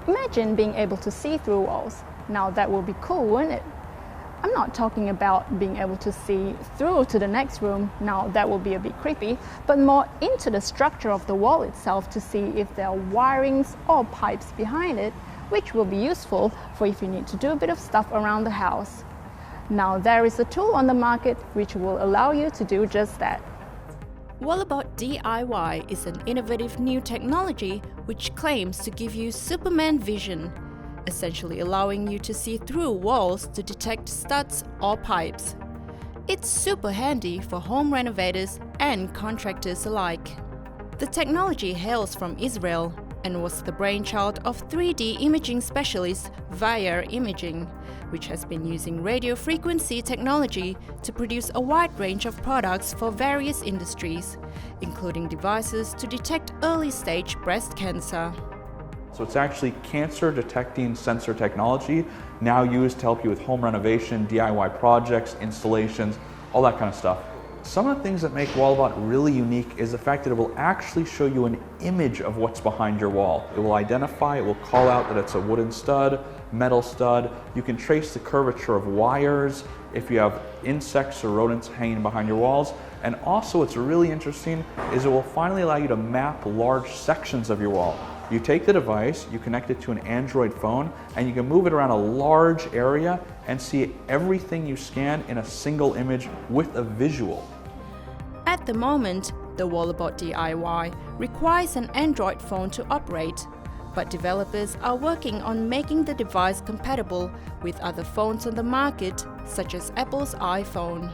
Imagine being able to see through walls. Now that will be cool, wouldn't it? I'm not talking about being able to see through to the next room, now that will be a bit creepy, but more into the structure of the wall itself to see if there are wirings or pipes behind it, which will be useful for if you need to do a bit of stuff around the house. Now there is a tool on the market which will allow you to do just that. Walabot DIY is an innovative new technology which claims to give you Superman vision, essentially allowing you to see through walls to detect studs or pipes. It's super handy for home renovators and contractors alike. The technology hails from Israel and was the brainchild of 3D imaging specialist Vayyar Imaging, which has been using radio frequency technology to produce a wide range of products for various industries, including devices to detect early-stage breast cancer. So it's actually cancer detecting sensor technology now used to help you with home renovation, DIY projects, installations, all that kind of stuff. Some of the things that make Walabot really unique is the fact that it will actually show you an image of what's behind your wall. It will identify, it will call out that it's a wooden stud, metal stud. You can trace the curvature of wires if you have insects or rodents hanging behind your walls. And also what's really interesting is it will finally allow you to map large sections of your wall. You take the device, you connect it to an Android phone, and you can move it around a large area and see everything you scan in a single image with a visual. At the moment, the Walabot DIY requires an Android phone to operate, but developers are working on making the device compatible with other phones on the market, such as Apple's iPhone.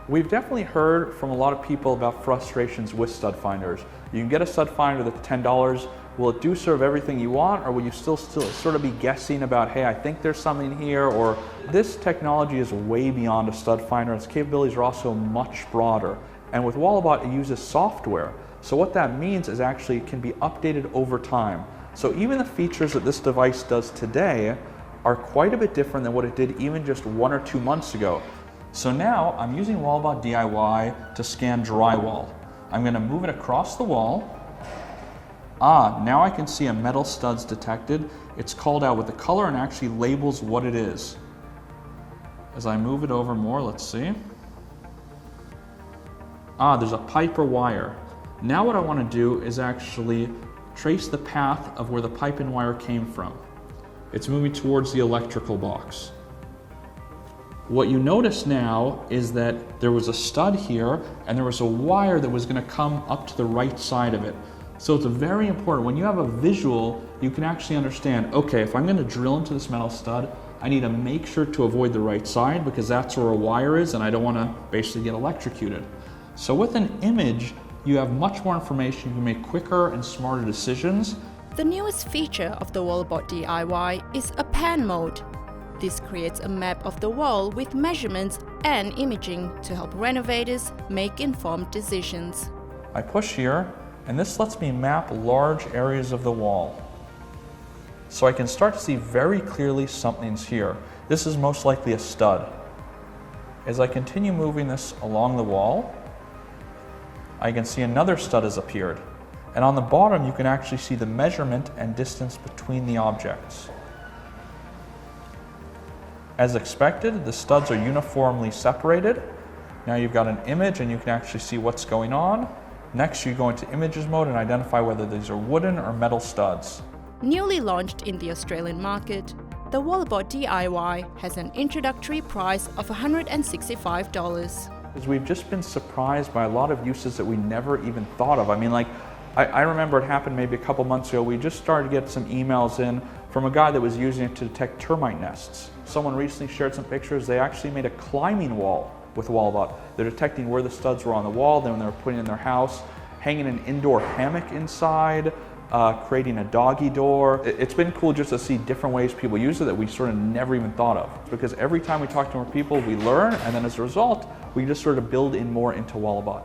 We've definitely heard from a lot of people about frustrations with stud finders. You can get a stud finder that's $10. Will it do sort of everything you want, or will you still sort of be guessing about, hey, I think there's something here, or this technology is way beyond a stud finder. Its capabilities are also much broader. And with Walabot, it uses software. So what that means is actually it can be updated over time. So even the features that this device does today are quite a bit different than what it did even just 1 or 2 months ago. So now I'm using Walabot DIY to scan drywall. I'm going to move it across the wall. Now I can see a metal studs detected. It's called out with the color and actually labels what it is. As I move it over more, let's see. There's a pipe or wire. Now what I want to do is actually trace the path of where the pipe and wire came from. It's moving towards the electrical box. What you notice now is that there was a stud here and there was a wire that was going to come up to the right side of it. So it's very important. When you have a visual, you can actually understand, okay, if I'm going to drill into this metal stud, I need to make sure to avoid the right side because that's where a wire is and I don't want to basically get electrocuted. So with an image, you have much more information. You can make quicker and smarter decisions. The newest feature of the Walabot DIY is a pan mode. This creates a map of the wall with measurements and imaging to help renovators make informed decisions. I push here, and this lets me map large areas of the wall. So I can start to see very clearly something's here. This is most likely a stud. As I continue moving this along the wall, I can see another stud has appeared. And on the bottom, you can actually see the measurement and distance between the objects. As expected, the studs are uniformly separated. Now you've got an image and you can actually see what's going on. Next, you go into images mode and identify whether these are wooden or metal studs. Newly launched in the Australian market, the Walabot DIY has an introductory price of $165. We've just been surprised by a lot of uses that we never even thought of. I mean, I remember it happened maybe a couple months ago. We just started to get some emails in from a guy that was using it to detect termite nests. Someone recently shared some pictures. They actually made a climbing wall with Walabot. They're detecting where the studs were on the wall, then when they were putting in their house, hanging an indoor hammock inside, creating a doggy door. It's been cool just to see different ways people use it that we sort of never even thought of. Because every time we talk to more people, we learn, and then as a result, we just sort of build in more into Walabot.